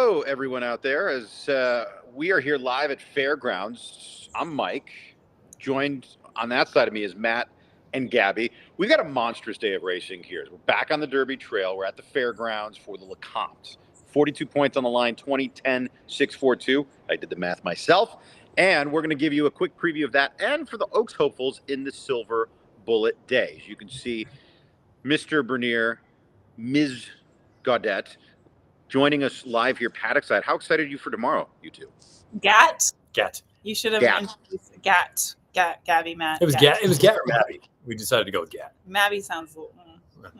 Hello, everyone out there. As we are here live at Fairgrounds, I'm Mike. Joined on that side of me is Matt and Gabby. We've got a monstrous day of racing here. We're back on the Derby Trail. We're at the Fairgrounds for the Lecomte. 42 points on the line, 20-10, 6-4-2. I did the math myself. And we're going to give you a quick preview of that and for the Oaks hopefuls in the Silver Bullet Days. You can see Mr. Bernier, Ms. Gaudet, joining us live here, paddock side. How excited are you for tomorrow, you two? Gat. You should have introduced Gabby, Matt. It was Gat or Mabby. We decided to go with Gat. Mabby sounds a little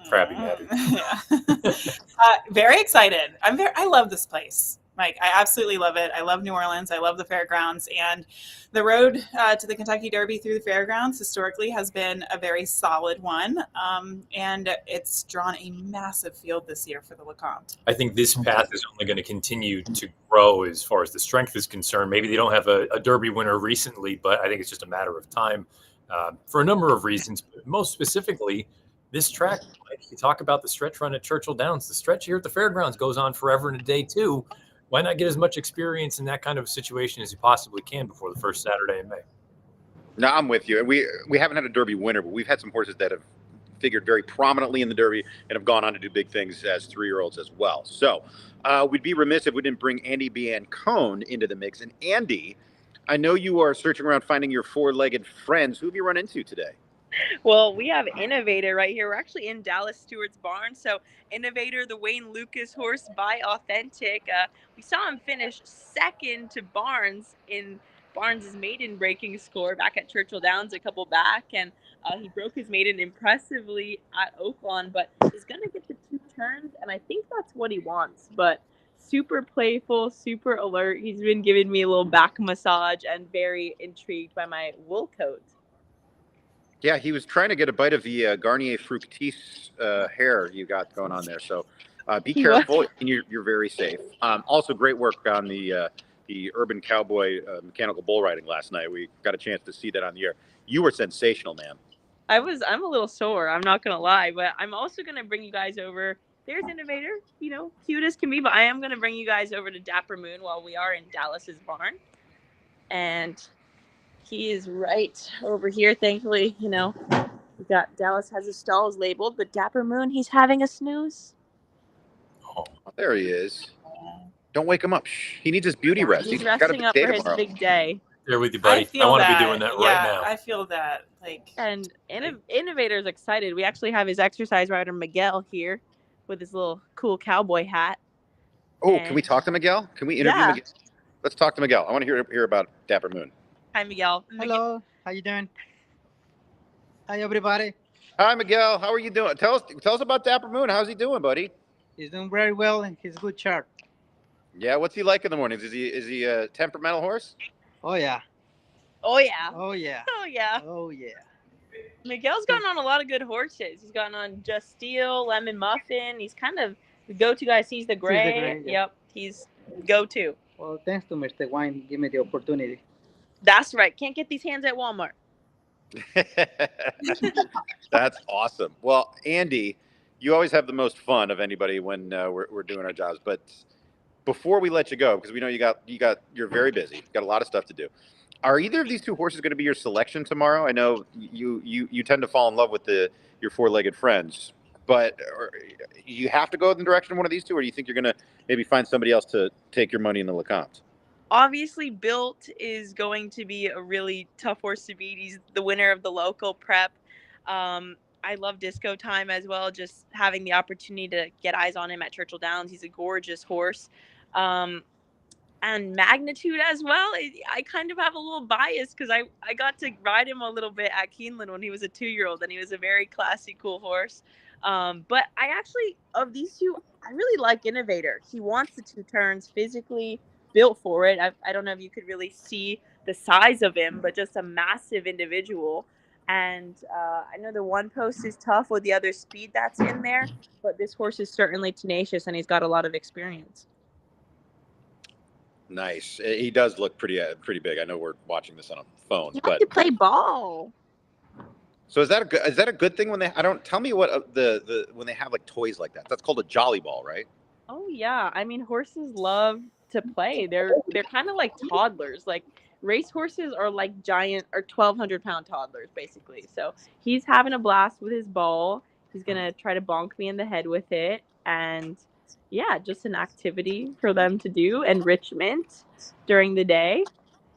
Crabby Mabby. Yeah. Very excited. I love this place, Mike. I absolutely love it. I love New Orleans. I love the fairgrounds, and the road to the Kentucky Derby through the fairgrounds historically has been a very solid one, and it's drawn a massive field this year for the Lecomte. I think this path is only going to continue to grow as far as the strength is concerned. Maybe they don't have a Derby winner recently, but I think it's just a matter of time for a number of reasons. But most specifically, this track, like you talk about the stretch run at Churchill Downs, the stretch here at the fairgrounds goes on forever and a day too. Why not get as much experience in that kind of situation as you possibly can before the first Saturday in May? No, I'm with you. We haven't had a Derby winner, but we've had some horses that have figured very prominently in the Derby and have gone on to do big things as 3-year-olds as well. So we'd be remiss if we didn't bring Andie Biancone into the mix. And Andie, I know you are searching around finding your four-legged friends. Who have you run into today? Well, we have Innovator right here. We're actually in Dallas Stewart's barn. So Innovator, the Wayne Lucas horse by Authentic. We saw him finish second to Barnes in Barnes' maiden breaking score back at Churchill Downs a couple back. And he broke his maiden impressively at Oaklawn, but he's going to get the 2 turns. And I think that's what he wants. But super playful, super alert. He's been giving me a little back massage and very intrigued by my wool coat. Yeah, he was trying to get a bite of the Garnier Fructis hair you got going on there. So be careful, and you're very safe. Also, great work on the Urban Cowboy mechanical bull riding last night. We got a chance to see that on the air. You were sensational, man. I'm a little sore, I'm not going to lie, but I'm also going to bring you guys over. There's Innovator, cute as can be, but I am going to bring you guys over to Dapper Moon while we are in Dallas's barn. And he is right over here. Thankfully, we got Dallas has his stalls labeled, but Dapper Moon, he's having a snooze. Oh, there he is. Don't wake him up. Shh. He needs his beauty rest. He's resting up for his big day. Here with you, buddy. I want to be doing that right now. I feel that. And Innovator's excited. We actually have his exercise rider Miguel here with his little cool cowboy hat. Oh, can we talk to Miguel? Can we interview Miguel? Let's talk to Miguel. I want to hear about Dapper Moon. Hi, Miguel. Hello. How you doing? Hi, everybody. Hi, Miguel. How are you doing? Tell us about Dapper Moon. How's he doing, buddy? He's doing very well, and he's good sharp. Yeah. What's he like in the mornings? Is he a temperamental horse? Oh yeah. Oh yeah. Oh yeah. Oh yeah. Oh yeah. Miguel's gotten on a lot of good horses. He's gotten on Just Steel, Lemon Muffin. He's kind of the go-to guy. Sees the Gray. Yeah. Yep. He's go-to. Well, thanks to Mr. Wine, give me the opportunity. That's right. Can't get these hands at Walmart. That's awesome. Well, Andie, you always have the most fun of anybody when we're doing our jobs. But before we let you go, because we know you're very busy, you've got a lot of stuff to do. Are either of these 2 horses going to be your selection tomorrow? I know you tend to fall in love with your four-legged friends, but you have to go in the direction of one of these 2, or do you think you're going to maybe find somebody else to take your money in the Lecomte? Obviously, Built is going to be a really tough horse to beat. He's the winner of the local prep. I love Disco Time as well, just having the opportunity to get eyes on him at Churchill Downs. He's a gorgeous horse. And Magnitude as well. I kind of have a little bias because I got to ride him a little bit at Keeneland when he was a 2-year-old, and he was a very classy, cool horse. But I actually, of these 2, I really like Innovator. He wants the 2 turns physically. Built for it. I don't know if you could really see the size of him, but just a massive individual. And I know the one post is tough with the other speed that's in there, but this horse is certainly tenacious and he's got a lot of experience. Nice. He does look pretty big. I know we're watching this on a phone, You have to play ball. So is that a good thing when they? Tell me what the when they have like toys like that. That's called a jolly ball, right? Oh yeah. I mean, horses love to play. They're kind of like toddlers. Like race horses are like giant or 1,200-pound toddlers, basically. So he's having a blast with his ball. He's gonna try to bonk me in the head with it, and yeah, just an activity for them to do. Enrichment during the day,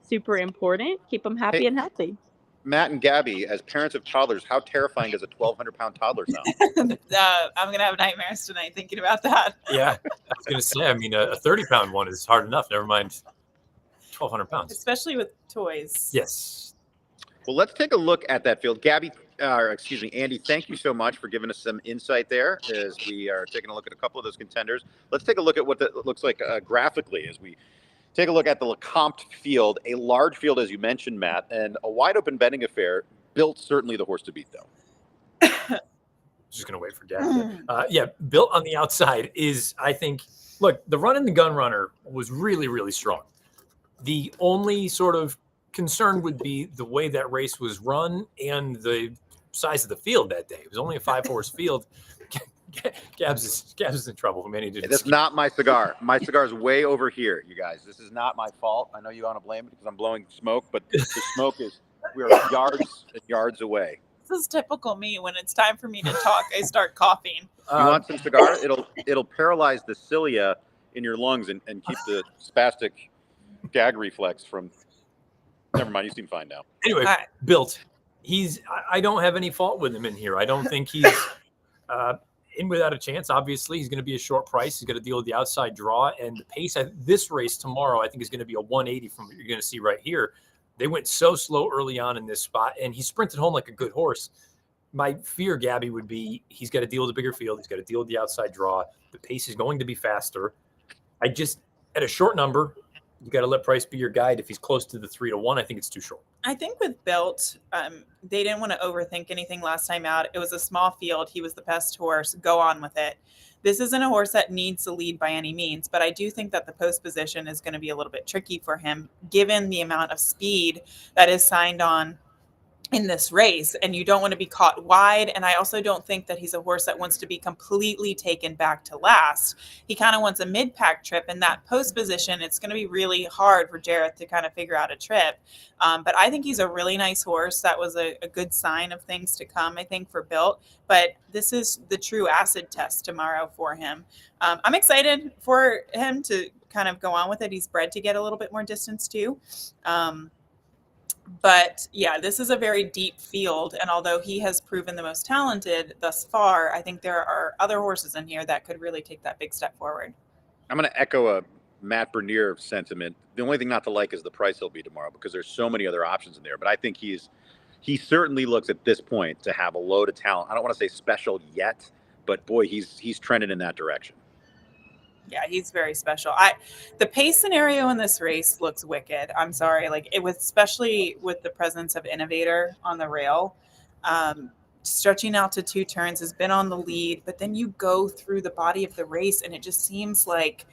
super important. Keep them happy Hey, and healthy. Matt and Gabby, as parents of toddlers, how terrifying does a 1,200-pound toddler sound? I'm gonna have nightmares tonight thinking about that. Yeah, I was going to say, I mean, a 30-pound one is hard enough. Never mind 1,200 pounds. Especially with toys. Yes. Well, let's take a look at that field. Gabby, excuse me, Andie, thank you so much for giving us some insight there as we are taking a look at a couple of those contenders. Let's take a look at what that looks like graphically as we take a look at the Lecomte field, a large field, as you mentioned, Matt, and a wide open betting affair. Built certainly the horse to beat, though. Just going to wait for Gabby. Yeah, Built on the outside is, I think, look, the run and the gun runner was really, really strong. The only sort of concern would be the way that race was run and the size of the field that day. It was only a 5-horse field. Gabs is in trouble. That's not my cigar. My cigar is way over here, you guys. This is not my fault. I know you want to blame it because I'm blowing smoke, but the smoke is, we are yards and yards away. This is typical me. When it's time for me to talk, I start coughing. You want some cigar? It'll paralyze the cilia in your lungs and keep the spastic gag reflex from. Never mind. You seem fine now. Anyway, right. Built. I don't have any fault with him in here. I don't think he's in without a chance. Obviously, he's going to be a short price. He's got to deal with the outside draw and the pace. This race tomorrow, I think, is going to be a 180 from what you're going to see right here. They went so slow early on in this spot, and he sprinted home like a good horse. My fear, Gabby, would be he's got to deal with a bigger field. He's got to deal with the outside draw. The pace is going to be faster. At a short number, you got to let price be your guide. If he's close to the 3-1, I think it's too short. I think with Built, they didn't want to overthink anything last time out. It was a small field. He was the best horse. Go on with it. This isn't a horse that needs to lead by any means, but I do think that the post position is going to be a little bit tricky for him, given the amount of speed that is signed on in this race, and you don't want to be caught wide. And I also don't think that he's a horse that wants to be completely taken back to last. He kind of wants a mid-pack trip, and that post position, it's going to be really hard for Jareth to kind of figure out a trip. But I think he's a really nice horse. That was a good sign of things to come, I think, for Built. But this is the true acid test tomorrow for him. I'm excited for him to kind of go on with it. He's bred to get a little bit more distance too. But yeah, this is a very deep field. And although he has proven the most talented thus far, I think there are other horses in here that could really take that big step forward. I'm going to echo a Matt Bernier sentiment. The only thing not to like is the price he'll be tomorrow because there's so many other options in there. But I think he certainly looks at this point to have a load of talent. I don't want to say special yet, but boy, he's trending in that direction. Yeah, he's very special. The pace scenario in this race looks wicked. I'm sorry. Like it was, especially with the presence of Innovator on the rail, stretching out to 2 turns, has been on the lead, but then you go through the body of the race and it just seems like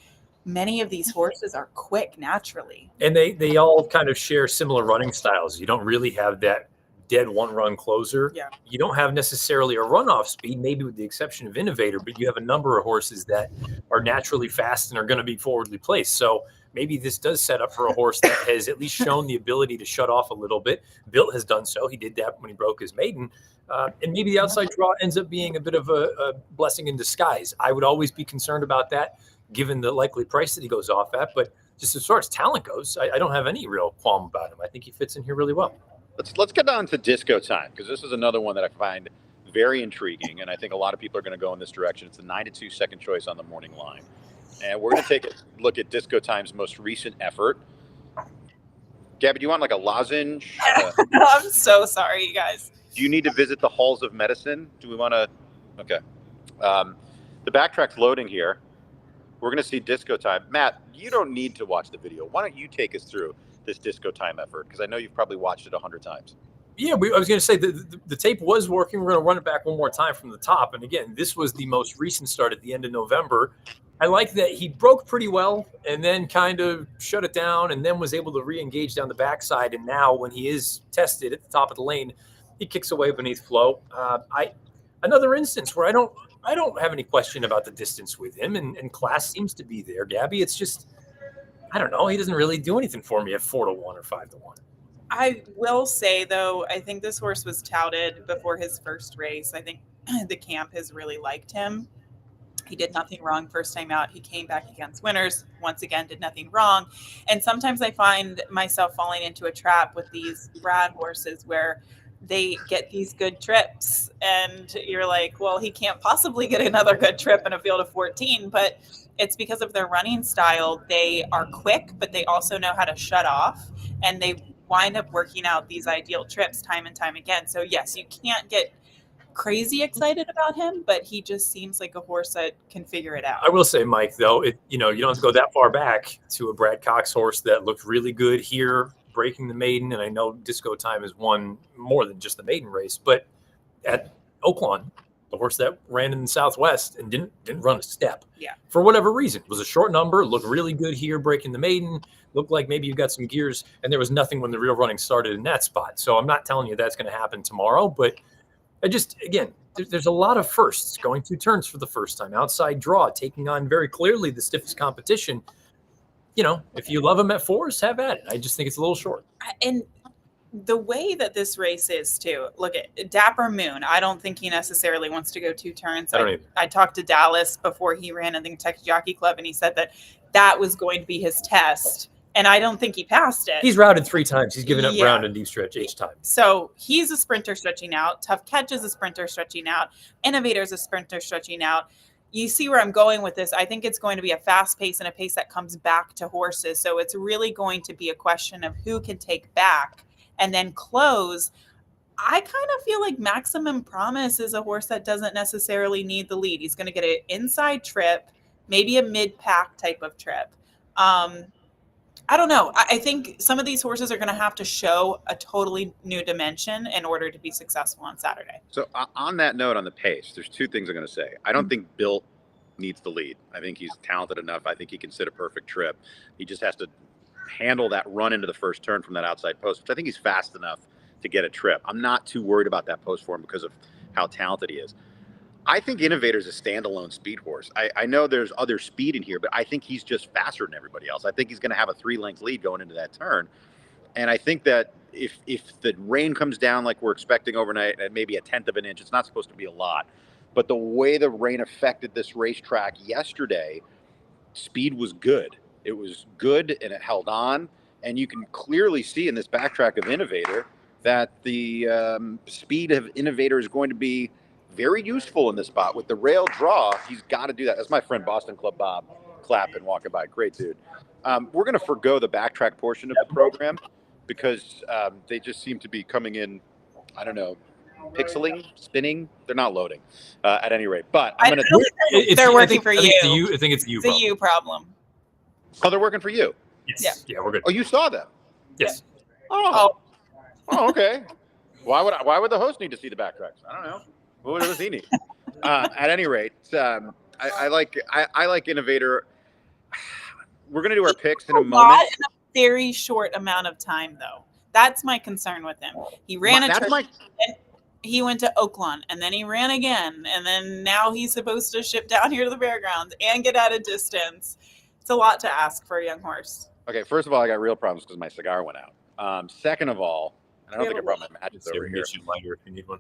many of these horses are quick naturally. And they all kind of share similar running styles. You don't really have that dead one-run closer. Yeah. You don't have necessarily a runoff speed, maybe with the exception of Innovator, but you have a number of horses that are naturally fast and are going to be forwardly placed. So maybe this does set up for a horse that has at least shown the ability to shut off a little bit. Built has done so. He did that when he broke his maiden. And maybe the outside draw ends up being a bit of a blessing in disguise. I would always be concerned about that, given the likely price that he goes off at. But just as far as talent goes, I don't have any real qualm about him. I think he fits in here really well. Let's get down to Disco Time, because this is another one that I find very intriguing, and I think a lot of people are going to go in this direction. It's the 9-2 second choice on the morning line. And we're going to take a look at Disco Time's most recent effort. Gabby, do you want like a lozenge? I'm so sorry, you guys. Do you need to visit the halls of medicine? Do we want to? Okay. The backtrack's loading here. We're going to see Disco Time. Matt, you don't need to watch the video. Why don't you take us through this Disco Time effort? Because I know you've probably watched it 100 times. Yeah, I was going to say the tape was working. We're going to run it back one more time from the top. And again, this was the most recent start at the end of November. I like that he broke pretty well and then kind of shut it down and then was able to re-engage down the backside. And now when he is tested at the top of the lane, he kicks away beneath flow. Another instance where I don't I don't have any question about the distance with him, and class seems to be there, Gabby. It's just, I don't know. He doesn't really do anything for me at 4-1 or 5-1. I will say, though, I think this horse was touted before his first race. I think the camp has really liked him. He did nothing wrong first time out. He came back against winners. Once again, did nothing wrong. And sometimes I find myself falling into a trap with these Brad horses where they get these good trips. And you're like, well, he can't possibly get another good trip in a field of 14. But it's because of their running style. They are quick, but they also know how to shut off. And they wind up working out these ideal trips time and time again. So, yes, you can't get crazy excited about him, but he just seems like a horse that can figure it out. I will say, Mike, though, you don't have to go that far back to a Brad Cox horse that looked really good here, breaking the maiden. And I know Disco Time has won more than just the maiden race, but at Oaklawn, the horse that ran in the Southwest and didn't run a step. Yeah. For whatever reason. It was a short number, looked really good here, breaking the maiden, looked like maybe you got some gears, and there was nothing when the real running started in that spot. So I'm not telling you that's going to happen tomorrow, but again, there's a lot of firsts, going 2 turns for the first time, outside draw, taking on very clearly the stiffest competition. If you love him at 4s, have at it. I just think it's a little short. And the way that this race is, too, look at Dapper Moon. I don't think he necessarily wants to go 2 turns. I talked to Dallas before he ran in the Kentucky Jockey Club, and he said that was going to be his test. And I don't think he passed it. He's routed 3 times. He's given up ground and deep stretch each time. So he's a sprinter stretching out. Tough Catch is a sprinter stretching out. Innovator is a sprinter stretching out. You see where I'm going with this. I think it's going to be a fast pace and a pace that comes back to horses. So it's really going to be a question of who can take back and then close. I kind of feel like Maximum Promise is a horse that doesn't necessarily need the lead. He's going to get an inside trip, maybe a mid-pack type of trip. I don't know. I think some of these horses are going to have to show a totally new dimension in order to be successful on Saturday. So on that note, on the pace, there's 2 things I'm going to say. I don't think Bill needs the lead. I think he's talented enough. I think he can sit a perfect trip. He just has to handle that run into the first turn from that outside post, which I think he's fast enough to get a trip. I'm not too worried about that post for him because of how talented he is. I think Innovator's a standalone speed horse. I know there's other speed in here, but I think he's just faster than everybody else. I think he's going to have a 3-length lead going into that turn. And I think that if the rain comes down like we're expecting overnight at maybe 1/10 of an inch, it's not supposed to be a lot. But the way the rain affected this racetrack yesterday, speed was good. It was good and it held on. And you can clearly see in this backtrack of Innovator that the speed of Innovator is going to be very useful in this spot. With the rail draw, he's got to do that. That's my friend Boston Club Bob clapping, walking by. Great dude. We're going to forgo the backtrack portion of the program because they just seem to be coming in, I don't know, pixeling, spinning. They're not loading at any rate. But I'm going to. They're working for you. I think it's the you problem. It's a you problem. Oh, they're working for you? Yes. Yeah, we're good. Oh, you saw them? Yes. Oh, okay. Why would the host need to see the backtracks? I don't know. What does he need? At any rate, I like Innovator. We're going to do our picks in a moment. In a very short amount of time, though. That's my concern with him. He ran he went to Oaklawn, and then he ran again, and then now he's supposed to ship down here to the fairgrounds and get out of distance. It's a lot to ask for a young horse. Okay, first of all, I got real problems because my cigar went out. Second of all, and I don't think I brought my matches over here. Lighter if you need one.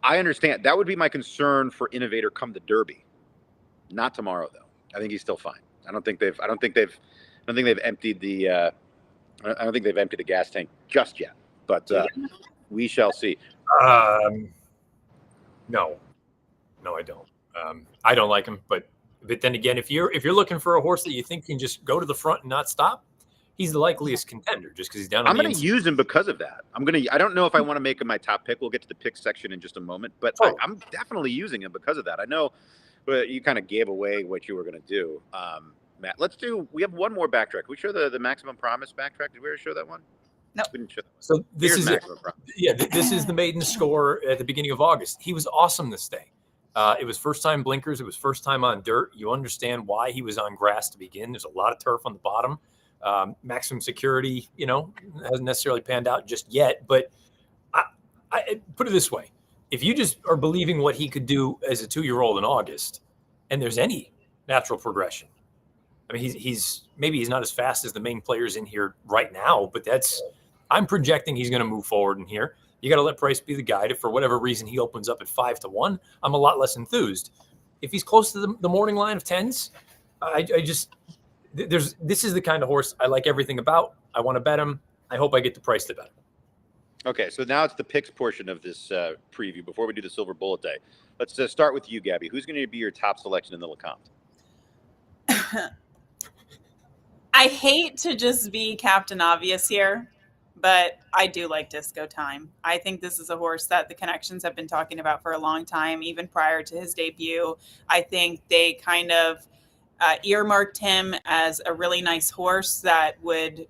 I understand. That would be my concern for Innovator come the Derby. Not tomorrow, though. I think he's still fine. I don't think they've emptied the. I don't think they've emptied the gas tank just yet. But we shall see. No, I don't. I don't like him. But then again, if you're looking for a horse that you think can just go to the front and not stop, he's the likeliest contender just because he's down. I'm going to use him because of that. I don't know if I want to make him my top pick. We'll get to the pick section in just a moment, but I'm definitely using him because of that. I know, but you kind of gave away what you were going to do, Matt. We have one more backtrack. Can we show the Maximum Promise backtrack? Did we ever show that one? No. We didn't show that one. So this is it. Yeah, this is the maiden score at the beginning of August. He was awesome this day. It was first time blinkers. It was first time on dirt. You understand why he was on grass to begin. There's a lot of turf on the bottom. Maximum security, hasn't necessarily panned out just yet. But I put it this way. if you just are believing what he could do as a 2-year-old in August, and there's any natural progression, I mean, he's maybe he's not as fast as the main players in here right now, but I'm projecting he's going to move forward in here. You got to let price be the guide. If for whatever reason he opens up at 5-1, I'm a lot less enthused. If he's close to the morning line of 10s, this is the kind of horse I like everything about. I want to bet him. I hope I get the price to bet him. Okay, so now it's the picks portion of this preview. Before we do the Silver Bullet Day, let's start with you, Gabby. Who's going to be your top selection in the Lecomte? I hate to just be Captain Obvious here, but I do like Disco Time. I think this is a horse that the connections have been talking about for a long time, even prior to his debut. I think they kind of earmarked him as a really nice horse that would,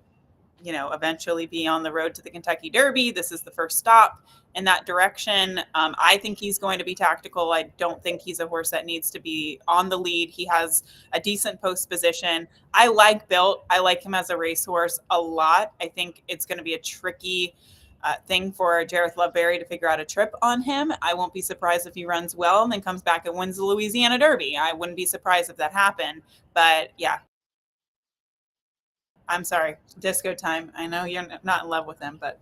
eventually be on the road to the Kentucky Derby. This is the first stop in that direction. I think he's going to be tactical. I don't think he's a horse that needs to be on the lead. He has a decent post position. I like Built. I like him as a racehorse a lot. I think it's going to be a tricky thing for Jareth Loveberry to figure out a trip on him. I won't be surprised if he runs well and then comes back and wins the Louisiana Derby. I wouldn't be surprised if that happened. But yeah, I'm sorry, Disco Time. I know you're not in love with him, but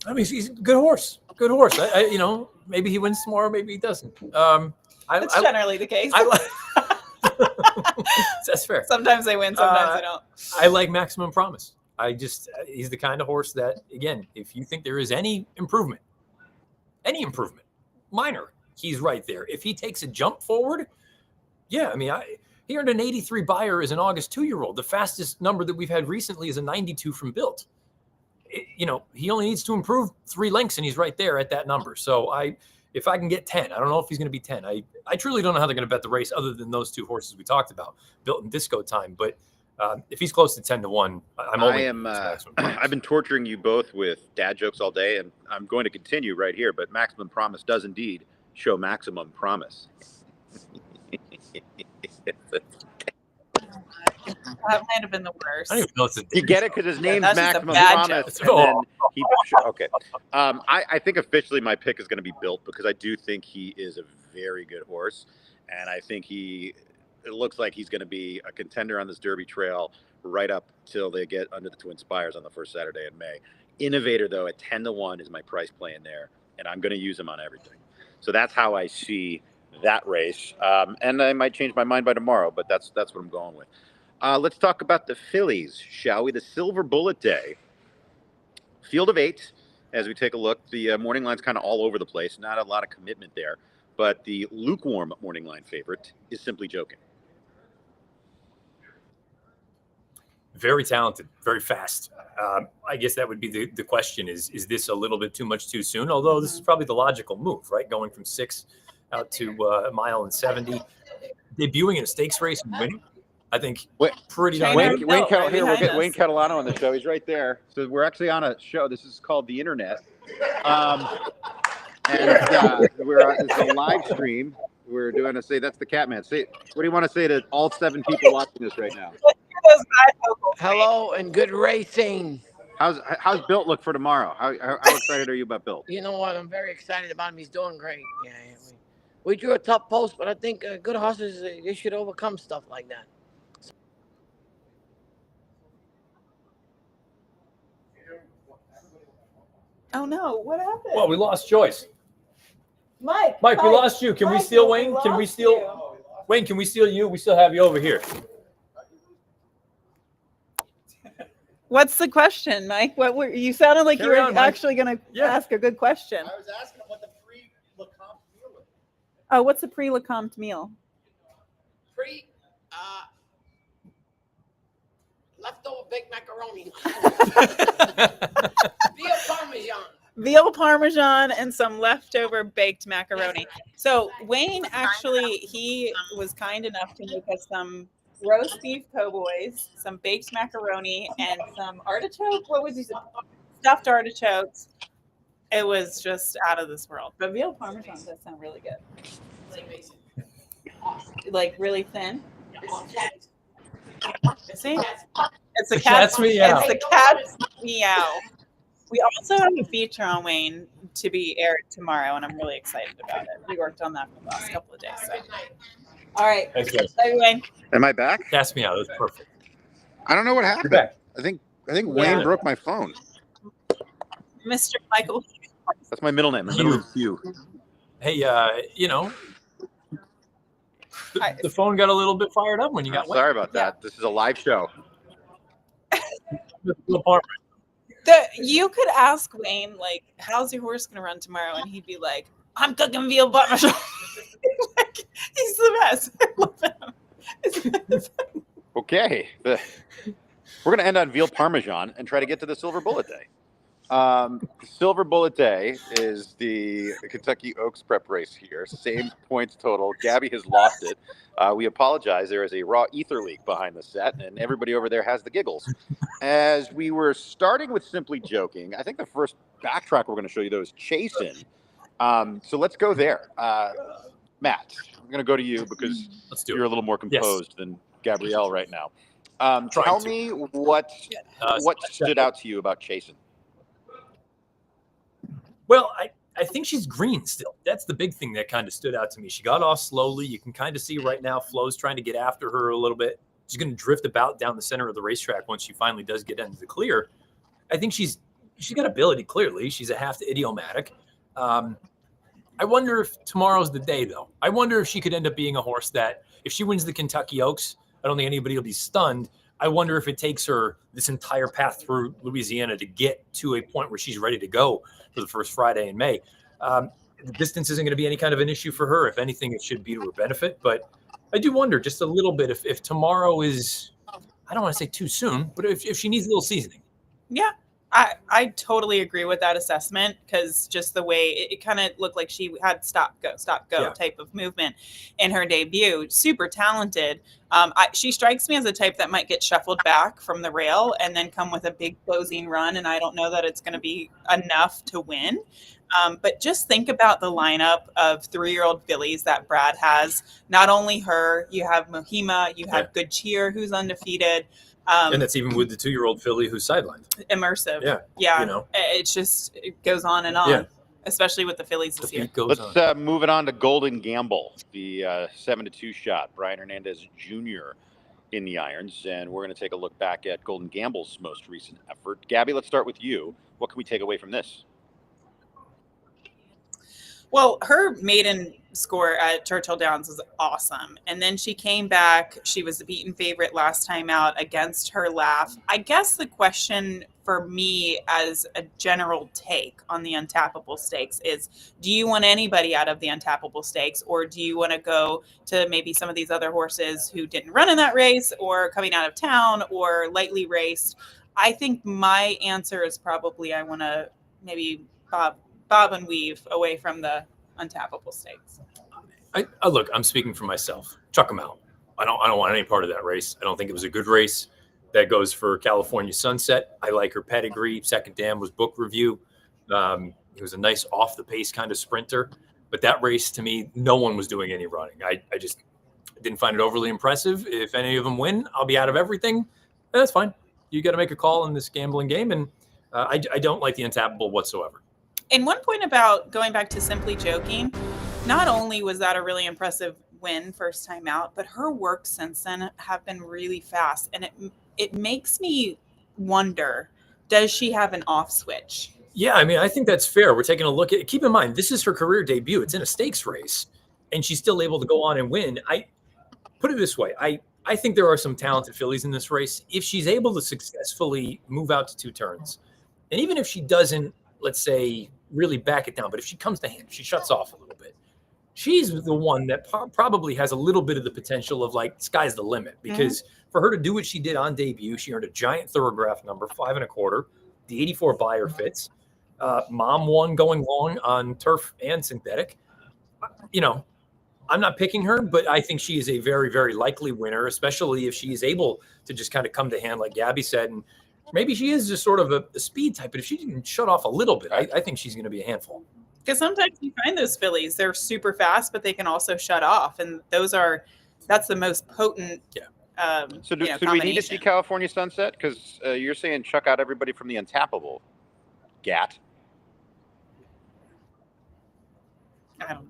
I mean, he's a good horse. Good horse. Maybe he wins tomorrow, maybe he doesn't. That's generally the case. That's fair. Sometimes they win, sometimes they don't. I like Maximum Promise. He's the kind of horse that, again, if you think there is any improvement, minor, he's right there. If he takes a jump forward, yeah, I mean, he earned an 83 Beyer as an August 2-year-old. The fastest number that we've had recently is a 92 from Built. He only needs to improve 3 lengths, and he's right there at that number. So if I can get 10, I don't know if he's going to be 10. I truly don't know how they're going to bet the race other than those 2 horses we talked about, Built and Disco Time. But if he's close to 10-1, I've been torturing you both with dad jokes all day, and I'm going to continue right here. But Maximum Promise does indeed show maximum promise. That might have been the worst. I don't even know it's you get it because his name's Maximum Promise. Okay. I think officially my pick is going to be Built because I do think he is a very good horse, and I think it looks like he's going to be a contender on this Derby trail right up till they get under the Twin Spires on the first Saturday in May. Innovator, though, at 10-1 is my price play in there, and I'm going to use him on everything. So that's how I see that race. And I might change my mind by tomorrow, but that's what I'm going with. Let's talk about the fillies, shall we? The Silver Bullet Day. Field of 8, as we take a look. The morning line's kind of all over the place. Not a lot of commitment there. But the lukewarm morning line favorite is Simply Joking. Very talented, very fast. I guess that would be the question is this a little bit too much too soon? Although this is probably the logical move, right? Going from 6 out to a mile and 70. Debuting in a stakes race and winning. I think pretty darn good. We're getting Wayne Catalano on the show. He's right there. So we're actually on a show. This is called The Internet. It's a live stream. We're doing that's the Catman. Say, what do you want to say to all 7 people watching this right now? Hello and good racing. How's Built look for tomorrow? How excited are you about Built? You know what? I'm very excited about him. He's doing great. Yeah, we drew a tough post, but I think good horses, they should overcome stuff like that. Oh no! What happened? Well, we lost Joyce. Mike, we lost you. Can we steal Wayne? Can we steal Wayne? Can we steal you? We still have you over here. What's the question, Mike? You sounded like Carry you were on, Mike. actually going to ask a good question. I was asking him what the pre-Lecomte meal is. Oh, what's a pre-Lecomte meal? Leftover baked macaroni. Veal Parmesan. Veal Parmesan and some leftover baked macaroni. So Wayne he was kind enough to make us some roast beef po' boys, some baked macaroni, and some artichoke. What was he? Stuffed artichokes. It was just out of this world. But veal Parmesan does sound really good. Like really thin. See? It's a cat's meow. It's a cat's meow. We also have a feature on Wayne to be aired tomorrow, and I'm really excited about it. We worked on that for the last couple of days. So. All right. Thanks, guys. Bye, Wayne. Am I back? Cast me out. It was perfect. I don't know what You're happened. back. I think Wayne broke my phone. Mr. Michael. That's my middle name. My middle name's Hugh. Hey, the phone got a little bit fired up when you got Sorry about that. This is a live show. You could ask Wayne, like, how's your horse going to run tomorrow? And he'd be like, I'm cooking veal parmesan. Like, he's the best. I love him. Okay. We're going to end on veal parmesan and try to get to the Silver Bullet Day. Silver Bullet Day is the Kentucky Oaks prep race here. Same points total. Gabby has lost it. We apologize. There is a raw ether leak behind the set, and everybody over there has the giggles. As we were starting with Simply Joking, I think the first backtrack we're going to show you, though, is Chason. So let's go there. Matt, I'm going to go to you because you're a little more composed than Gabrielle right now. Tell me what stood out to you about Chason. Well, I think she's green still. That's the big thing that kind of stood out to me. She got off slowly. You can kind of see right now Flo's trying to get after her a little bit. She's going to drift about down the center of the racetrack once she finally does get into the clear. I think she's got ability, clearly. She's a half to idiomatic. I wonder if tomorrow's the day, though. I wonder if she could end up being a horse that, if she wins the Kentucky Oaks, I don't think anybody will be stunned. I wonder if it takes her this entire path through Louisiana to get to a point where she's ready to go for the first Friday in May. The distance isn't going to be any kind of an issue for her. If anything, it should be to her benefit. But I do wonder just a little bit if tomorrow is, I don't want to say too soon, but if she needs a little seasoning. Yeah, I totally agree with that assessment, because just the way it kind of looked like she had stop, go type of movement in her debut. Super talented. She strikes me as a type that might get shuffled back from the rail and then come with a big closing run. And I don't know that it's going to be enough to win. But just think about the lineup of 3-year-old fillies that Brad has. Not only her, you have Mohima, you have Good Cheer, who's undefeated. And that's even with the 2-year-old filly who's sidelined. Immersive. Yeah. You know. It goes on and on, especially with the fillies this year. Let's move it on to Golden Gamble, the 7-2 shot. Brian Hernandez Jr. in the irons. And we're going to take a look back at Golden Gamble's most recent effort. Gabby, let's start with you. What can we take away from this? Well, her maiden score at Churchill Downs was awesome. And then she came back. She was the beaten favorite last time out against her laugh. I guess the question for me as a general take on the Untappable Stakes is, do you want anybody out of the Untappable Stakes, or do you want to go to maybe some of these other horses who didn't run in that race or coming out of town or lightly raced? I think my answer is probably I want to maybe bob and weave away from the Untappable Stakes. Look, I'm speaking for myself. Chuck them out. I don't want any part of that race. I don't think it was a good race. That goes for California Sunset. I like her pedigree. Second Dam was book review. It was a nice off the pace kind of sprinter. But that race, to me, no one was doing any running. I just didn't find it overly impressive. If any of them win, I'll be out of everything. That's fine. You got to make a call in this gambling game. And I don't like the Untappable whatsoever. And one point about going back to Simply Joking, not only was that a really impressive win first time out, but her work since then have been really fast. And it makes me wonder, does she have an off switch? Yeah, I mean, I think that's fair. We're taking a look at, keep in mind, this is her career debut. It's in a stakes race, and she's still able to go on and win. I put it this way. I think there are some talented fillies in this race. If she's able to successfully move out to 2 turns, and even if she doesn't, let's say, really back it down, but if she comes to hand, she shuts off a little bit, she's the one that probably has a little bit of the potential of like, sky's the limit, because for her to do what she did on debut, she earned a giant thoroughgraph number, 5 1/4. The 84 buyer fits. Mom won going long on turf and synthetic. You know, I'm not picking her, but I think she is a very, very likely winner, especially if she is able to just kind of come to hand, like Gabby said. And maybe she is just sort of a speed type, but if she can shut off a little bit, I think she's going to be a handful. Because sometimes you find those fillies, they're super fast, but they can also shut off. And that's the most potent. Yeah. So do we need to see California Sunset? Because you're saying chuck out everybody from the Untappable. Gat.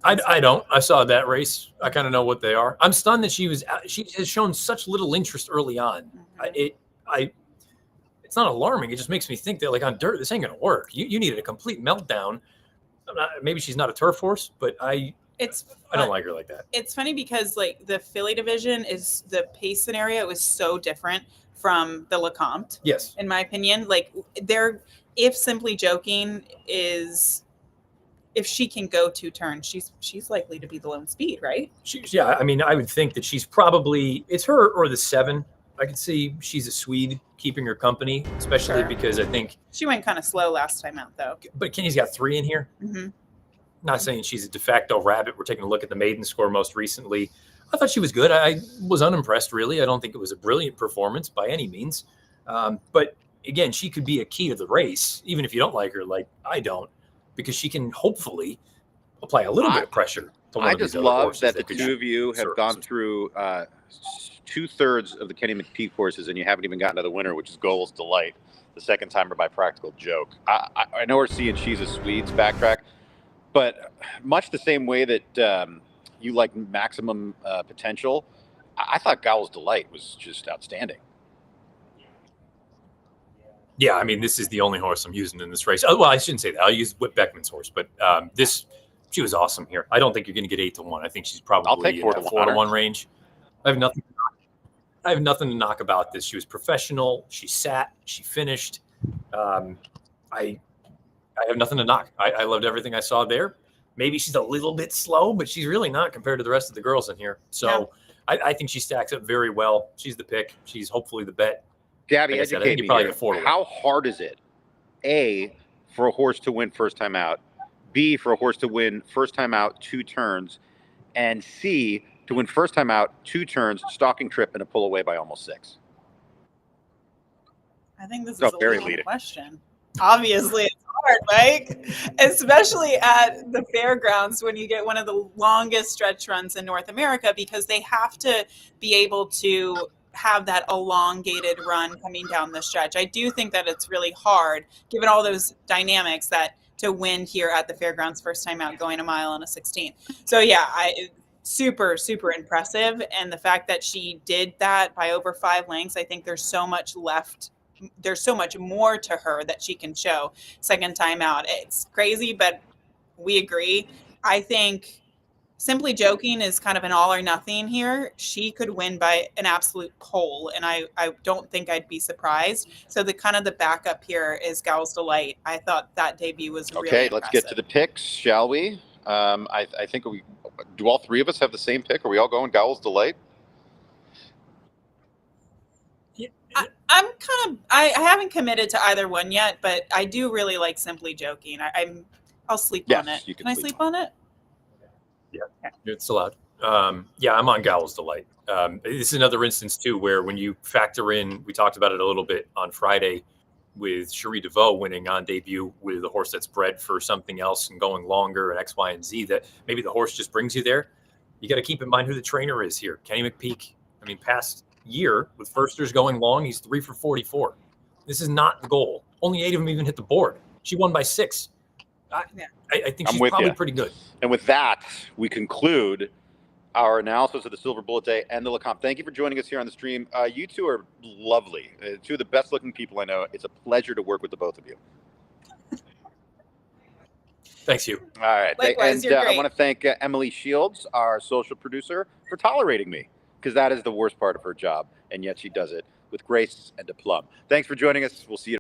I don't. I saw that race. I kind of know what they are. I'm stunned that she has shown such little interest early on. Mhm. It's not alarming. It just makes me think that like on dirt, this ain't gonna work. You needed a complete meltdown. Maybe she's not a turf horse, but I don't like her like that. It's funny because like the filly division is the pace scenario is so different from the Lecomte. Yes. In my opinion, like if Simply Joking is, if she can go 2 turns, she's likely to be the lone speed, right? I mean, I would think that she's probably, it's her or the 7. I could see she's a Swede keeping her company, especially Sure. because I think She went kind of slow last time out, though. But Kenny's got 3 in here. Mm-hmm. Not saying she's a de facto rabbit. We're taking a look at the maiden score most recently. I thought she was good. I was unimpressed, really. I don't think it was a brilliant performance by any means. But again, she could be a key to the race, even if you don't like her, like I don't, because she can hopefully apply a little bit of pressure to one I of these just other love horses that the could two of you have gone through 2/3 of the Kenny McPeak horses, and you haven't even gotten to the winner, which is Goal's Delight, the second timer by Practical Joke. I know we're seeing She's a Swedes backtrack, but much the same way that you like Maximum Potential, I thought Goal's Delight was just outstanding. Yeah, I mean, this is the only horse I'm using in this race. Oh, well, I shouldn't say that. I'll use Whit Beckman's horse, but she was awesome here. I don't think you're going to get 8-1. I think she's probably I'll take 4-1 range. I have nothing to knock about this. She was professional. She sat. She finished. I have nothing to knock. I loved everything I saw there. Maybe she's a little bit slow, but she's really not compared to the rest of the girls in here. So yeah. I think she stacks up very well. She's the pick. She's hopefully the bet. Gabby, like I said, educate me probably here. get 4-1. How hard is it, A, for a horse to win first time out, B, for a horse to win first time out 2 turns, and C, to win first time out 2 turns, stalking trip, and a pull away by almost 6? I think this is So a very leading leading. question. Obviously, it's hard, Mike, especially at the fairgrounds when you get one of the longest stretch runs in North America, because they have to be able to have that elongated run coming down the stretch. I do think that it's really hard, given all those dynamics, that to win here at the fairgrounds first time out, going a mile on a 16th. So yeah, super, super impressive. And the fact that she did that by over 5 lengths, I think there's so much left. There's so much more to her that she can show second time out. It's crazy, but we agree. I think Simply Joking is kind of an all or nothing here. She could win by an absolute pole, and I don't think I'd be surprised. So the kind of the backup here is Goal's Delight. I thought that debut was really Okay, let's get to impressive. the picks, shall we? I think do all 3 of us have the same pick? Are we all going Goal's Delight? I haven't committed to either one yet, but I do really like Simply Joking. I'll sleep on it. You Can I sleep on it? Yeah, it's allowed. Yeah, I'm on Goal's Delight. This is another instance, too, where when you factor in, we talked about it a little bit on Friday with Cherie DeVoe winning on debut with a horse that's bred for something else and going longer and X, Y, and Z, that maybe the horse just brings you there. You got to keep in mind who the trainer is here. Kenny McPeak. I mean, past year with firsters going long, he's 3 for 44. This is not the goal. Only 8 of them even hit the board. She won by 6. I think she's probably pretty good. And with that, we conclude our analysis of the Silver Bullet Day and the Lecomte. Thank you for joining us here on the stream. You two are lovely. 2 of the best looking people I know. It's a pleasure to work with the both of you. Thanks, you. All right. Likewise, you're I great. want to thank Emily Shields, our social producer, for tolerating me, because that is the worst part of her job. And yet she does it with grace and aplomb. Thanks for joining us. We'll see you.